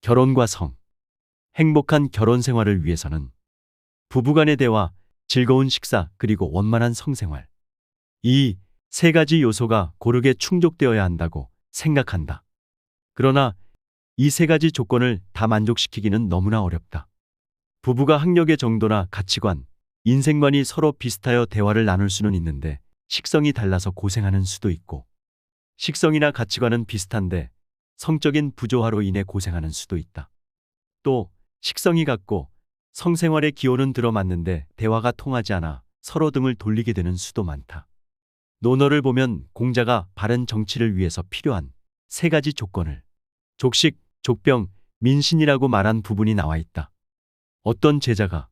결혼과 성. 행복한 결혼 생활을 위해서는 부부간의 대화, 즐거운 식사, 그리고 원만한 성생활. 이 세 가지 요소가 고르게 충족되어야 한다고 생각한다. 그러나 이 세 가지 조건을 다 만족시키기는 너무나 어렵다. 부부가 학력의 정도나 가치관, 인생관이 서로 비슷하여 대화를 나눌 수는 있는데 식성이 달라서 고생하는 수도 있고, 식성이나 가치관은 비슷한데 성적인 부조화로 인해 고생하는 수도 있다. 또 식성이 같고 성생활의 기호는 들어맞는데 대화가 통하지 않아 서로 등을 돌리게 되는 수도 많다. 논어를 보면 공자가 바른 정치를 위해서 필요한 세 가지 조건을 족식, 족병, 민신이라고 말한 부분이 나와 있다. 어떤 제자가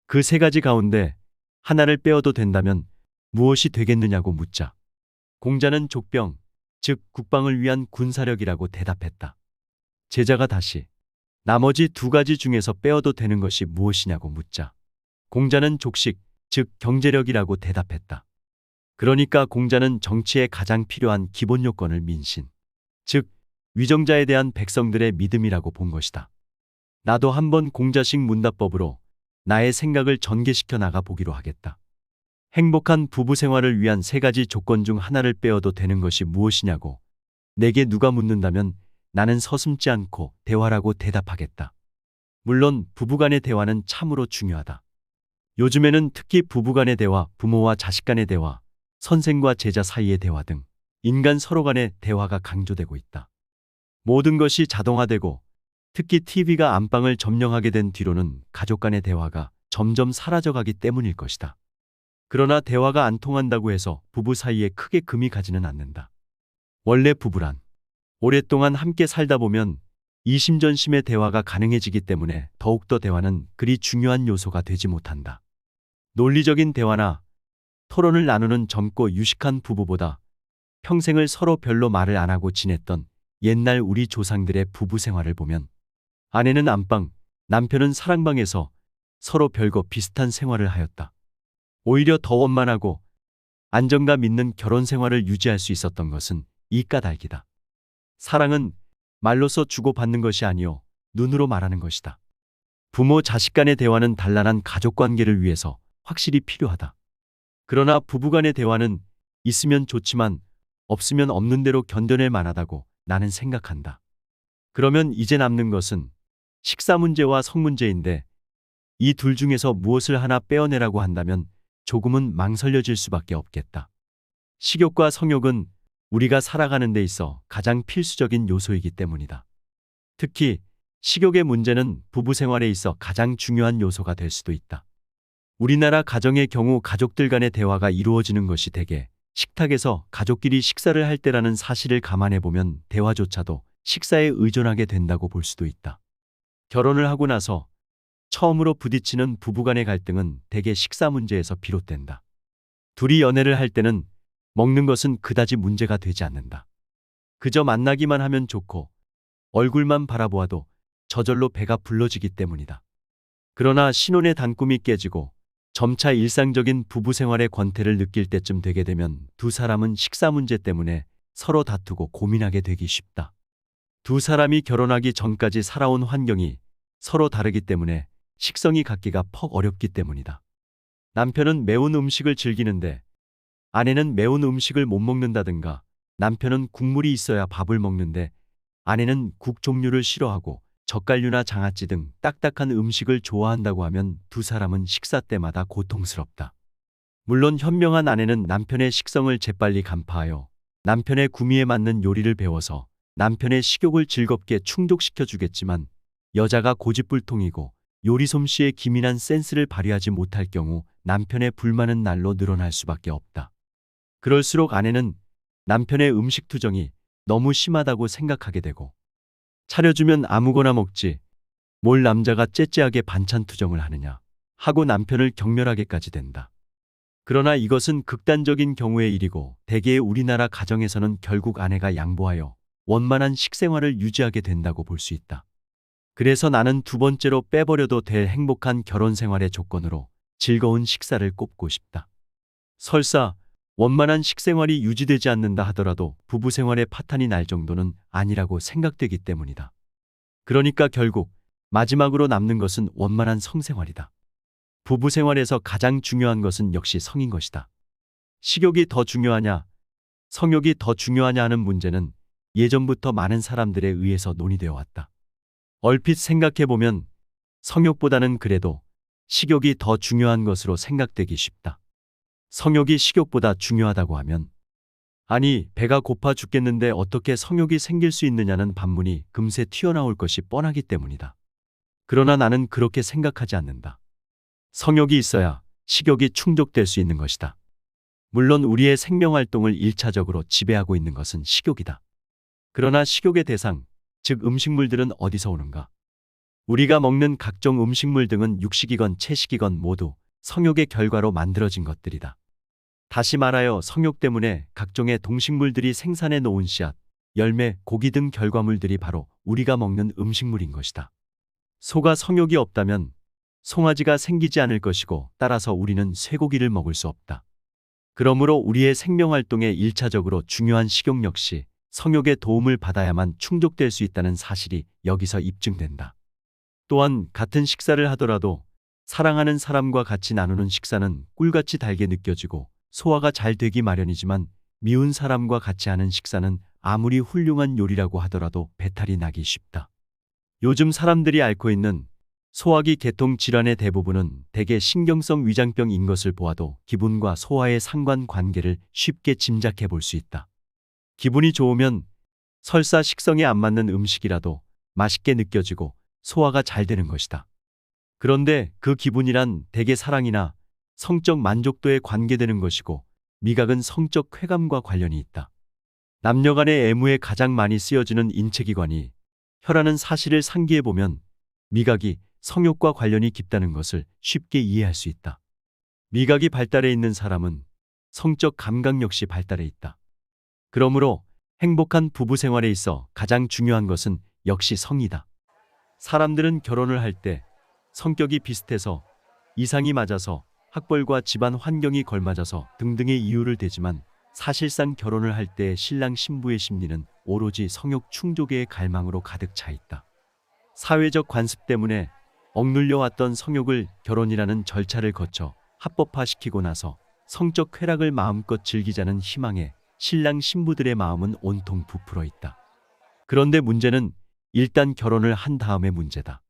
그 세 가지 가운데 하나를 빼어도 된다면 무엇이 되겠느냐고 묻자 공자는 족병, 즉 국방을 위한 군사력이라고 대답했다. 제자가 다시 나머지 두 가지 중에서 빼어도 되는 것이 무엇이냐고 묻자 공자는 족식, 즉 경제력이라고 대답했다. 그러니까 공자는 정치에 가장 필요한 기본 요건을 민신, 즉 위정자에 대한 백성들의 믿음이라고 본 것이다. 나도 한번 공자식 문답법으로 나의 생각을 전개시켜 나가 보기로 하겠다. 행복한 부부 생활을 위한 세 가지 조건 중 하나를 빼어도 되는 것이 무엇이냐고 내게 누가 묻는다면 나는 서슴지 않고 대화라고 대답하겠다. 물론 부부간의 대화는 참으로 중요하다. 요즘에는 특히 부부간의 대화, 부모와 자식 간의 대화, 선생과 제자 사이의 대화 등 인간 서로 간의 대화가 강조되고 있다. 모든 것이 자동화되고 특히 TV가 안방을 점령하게 된 뒤로는 가족 간의 대화가 점점 사라져가기 때문일 것이다. 그러나 대화가 안 통한다고 해서 부부 사이에 크게 금이 가지는 않는다. 원래 부부란 오랫동안 함께 살다 보면 이심전심의 대화가 가능해지기 때문에 더욱더 대화는 그리 중요한 요소가 되지 못한다. 논리적인 대화나 토론을 나누는 젊고 유식한 부부보다 평생을 서로 별로 말을 안 하고 지냈던 옛날 우리 조상들의 부부 생활을 보면 아내는 안방, 남편은 사랑방에서 서로 별거 비슷한 생활을 하였다. 오히려 더 원만하고 안정감 있는 결혼 생활을 유지할 수 있었던 것은 이 까닭이다. 사랑은 말로써 주고받는 것이 아니요 눈으로 말하는 것이다. 부모 자식 간의 대화는 단란한 가족 관계를 위해서 확실히 필요하다. 그러나 부부간의 대화는 있으면 좋지만 없으면 없는 대로 견뎌낼 만하다고 나는 생각한다. 그러면 이제 남는 것은 식사 문제와 성 문제인데 이 둘 중에서 무엇을 하나 빼어내라고 한다면 조금은 망설여질 수밖에 없겠다. 식욕과 성욕은 우리가 살아가는 데 있어 가장 필수적인 요소이기 때문이다. 특히 식욕의 문제는 부부 생활에 있어 가장 중요한 요소가 될 수도 있다. 우리나라 가정의 경우 가족들 간의 대화가 이루어지는 것이 대개 식탁에서 가족끼리 식사를 할 때라는 사실을 감안해 보면 대화조차도 식사에 의존하게 된다고 볼 수도 있다. 결혼을 하고 나서 처음으로 부딪히는 부부간의 갈등은 대개 식사 문제에서 비롯된다. 둘이 연애를 할 때는 먹는 것은 그다지 문제가 되지 않는다. 그저 만나기만 하면 좋고 얼굴만 바라보아도 저절로 배가 불러지기 때문이다. 그러나 신혼의 단꿈이 깨지고 점차 일상적인 부부 생활의 권태를 느낄 때쯤 되게 되면 두 사람은 식사 문제 때문에 서로 다투고 고민하게 되기 쉽다. 두 사람이 결혼하기 전까지 살아온 환경이 서로 다르기 때문에 식성이 같기가 퍽 어렵기 때문이다. 남편은 매운 음식을 즐기는데 아내는 매운 음식을 못 먹는다든가 남편은 국물이 있어야 밥을 먹는데 아내는 국 종류를 싫어하고 젓갈류나 장아찌 등 딱딱한 음식을 좋아한다고 하면 두 사람은 식사 때마다 고통스럽다. 물론 현명한 아내는 남편의 식성을 재빨리 간파하여 남편의 구미에 맞는 요리를 배워서 남편의 식욕을 즐겁게 충족시켜 주겠지만 여자가 고집불통이고 요리 솜씨에 기민한 센스를 발휘하지 못할 경우 남편의 불만은 날로 늘어날 수밖에 없다. 그럴수록 아내는 남편의 음식 투정이 너무 심하다고 생각하게 되고 차려주면 아무거나 먹지 뭘 남자가 째째하게 반찬 투정을 하느냐 하고 남편을 경멸하게까지 된다. 그러나 이것은 극단적인 경우의 일이고 대개의 우리나라 가정에서는 결국 아내가 양보하여 원만한 식생활을 유지하게 된다고 볼 수 있다. 그래서 나는 두 번째로 빼버려도 될 행복한 결혼 생활의 조건으로 즐거운 식사를 꼽고 싶다. 설사 원만한 식생활이 유지되지 않는다 하더라도 부부 생활의 파탄이 날 정도는 아니라고 생각되기 때문이다. 그러니까 결국 마지막으로 남는 것은 원만한 성생활이다. 부부 생활에서 가장 중요한 것은 역시 성인 것이다. 식욕이 더 중요하냐, 성욕이 더 중요하냐 하는 문제는 예전부터 많은 사람들에 의해서 논의되어 왔다. 얼핏 생각해보면 성욕보다는 그래도 식욕이 더 중요한 것으로 생각되기 쉽다. 성욕이 식욕보다 중요하다고 하면 아니 배가 고파 죽겠는데 어떻게 성욕이 생길 수 있느냐는 반문이 금세 튀어나올 것이 뻔하기 때문이다. 그러나 나는 그렇게 생각하지 않는다. 성욕이 있어야 식욕이 충족될 수 있는 것이다. 물론 우리의 생명활동을 1차적으로 지배하고 있는 것은 식욕이다. 그러나 식욕의 대상, 즉 음식물들은 어디서 오는가? 우리가 먹는 각종 음식물 등은 육식이건 채식이건 모두 성욕의 결과로 만들어진 것들이다. 다시 말하여 성욕 때문에 각종의 동식물들이 생산해 놓은 씨앗, 열매, 고기 등 결과물들이 바로 우리가 먹는 음식물인 것이다. 소가 성욕이 없다면 송아지가 생기지 않을 것이고 따라서 우리는 쇠고기를 먹을 수 없다. 그러므로 우리의 생명활동에 1차적으로 중요한 식욕 역시 성욕의 도움을 받아야만 충족될 수 있다는 사실이 여기서 입증된다. 또한 같은 식사를 하더라도 사랑하는 사람과 같이 나누는 식사는 꿀같이 달게 느껴지고 소화가 잘 되기 마련이지만 미운 사람과 같이 하는 식사는 아무리 훌륭한 요리라고 하더라도 배탈이 나기 쉽다. 요즘 사람들이 앓고 있는 소화기 계통 질환의 대부분은 대개 신경성 위장병인 것을 보아도 기분과 소화의 상관관계를 쉽게 짐작해 볼 수 있다. 기분이 좋으면 설사 식성에 안 맞는 음식이라도 맛있게 느껴지고 소화가 잘 되는 것이다. 그런데 그 기분이란 대개 사랑이나 성적 만족도에 관계되는 것이고 미각은 성적 쾌감과 관련이 있다. 남녀 간의 애무에 가장 많이 쓰여지는 인체기관이 혀라는 사실을 상기해 보면 미각이 성욕과 관련이 깊다는 것을 쉽게 이해할 수 있다. 미각이 발달해 있는 사람은 성적 감각 역시 발달해 있다. 그러므로 행복한 부부 생활에 있어 가장 중요한 것은 역시 성이다. 사람들은 결혼을 할 때 성격이 비슷해서 이상이 맞아서 학벌과 집안 환경이 걸맞아서 등등의 이유를 대지만 사실상 결혼을 할 때 신랑 신부의 심리는 오로지 성욕 충족의 갈망으로 가득 차 있다. 사회적 관습 때문에 억눌려 왔던 성욕을 결혼이라는 절차를 거쳐 합법화시키고 나서 성적 쾌락을 마음껏 즐기자는 희망에 신랑 신부들의 마음은 온통 부풀어 있다. 그런데 문제는 일단 결혼을 한 다음의 문제다.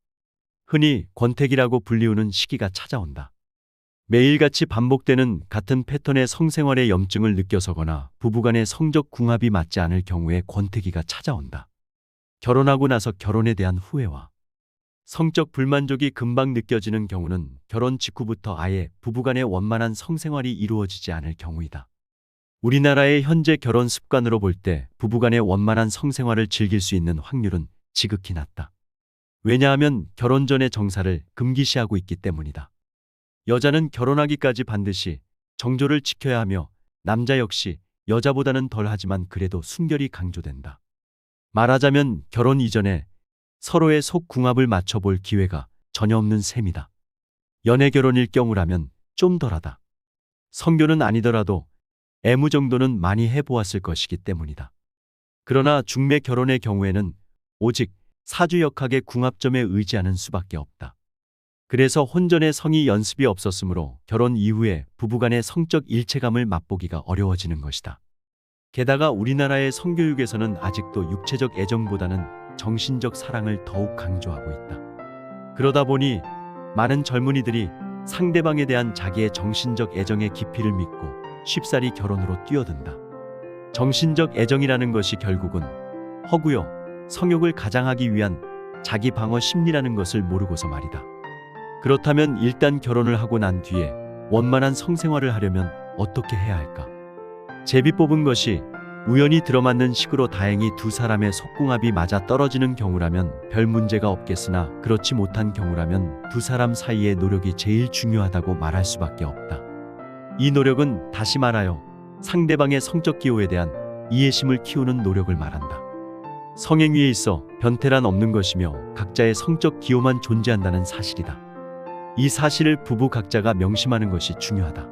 흔히 권태기라고 불리우는 시기가 찾아온다. 매일같이 반복되는 같은 패턴의 성생활의 염증을 느껴서거나 부부간의 성적 궁합이 맞지 않을 경우에 권태기가 찾아온다. 결혼하고 나서 결혼에 대한 후회와 성적 불만족이 금방 느껴지는 경우는 결혼 직후부터 아예 부부간의 원만한 성생활이 이루어지지 않을 경우이다. 우리나라의 현재 결혼 습관으로 볼 때 부부간의 원만한 성생활을 즐길 수 있는 확률은 지극히 낮다. 왜냐하면 결혼 전의 정사를 금기시하고 있기 때문이다. 여자는 결혼하기까지 반드시 정조를 지켜야 하며 남자 역시 여자보다는 덜하지만 그래도 순결이 강조된다. 말하자면 결혼 이전에 서로의 속궁합을 맞춰볼 기회가 전혀 없는 셈이다. 연애 결혼일 경우라면 좀 덜하다. 성교는 아니더라도 애무 정도는 많이 해보았을 것이기 때문이다. 그러나 중매 결혼의 경우에는 오직 사주역학의 궁합점에 의지하는 수밖에 없다. 그래서 혼전의 성의 연습이 없었으므로 결혼 이후에 부부간의 성적 일체감을 맛보기가 어려워지는 것이다. 게다가 우리나라의 성교육에서는 아직도 육체적 애정보다는 정신적 사랑을 더욱 강조하고 있다. 그러다 보니 많은 젊은이들이 상대방에 대한 자기의 정신적 애정의 깊이를 믿고 쉽사리 결혼으로 뛰어든다. 정신적 애정이라는 것이 결국은 허구요, 성욕을 가장하기 위한 자기 방어 심리라는 것을 모르고서 말이다. 그렇다면 일단 결혼을 하고 난 뒤에 원만한 성생활을 하려면 어떻게 해야 할까? 제비 뽑은 것이 우연히 들어맞는 식으로 다행히 두 사람의 속궁합이 맞아 떨어지는 경우라면 별 문제가 없겠으나 그렇지 못한 경우라면 두 사람 사이의 노력이 제일 중요하다고 말할 수밖에 없다. 이 노력은 다시 말하여 상대방의 성적 기호에 대한 이해심을 키우는 노력을 말한다. 성행위에 있어 변태란 없는 것이며 각자의 성적 기호만 존재한다는 사실이다. 이 사실을 부부 각자가 명심하는 것이 중요하다.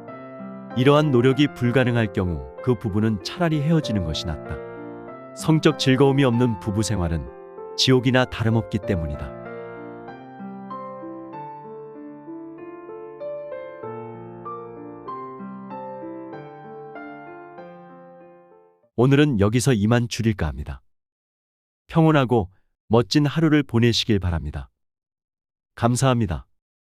이러한 노력이 불가능할 경우 그 부부는 차라리 헤어지는 것이 낫다. 성적 즐거움이 없는 부부 생활은 지옥이나 다름없기 때문이다. 오늘은 여기서 이만 줄일까 합니다. 평온하고 멋진 하루를 보내시길 바랍니다. 감사합니다.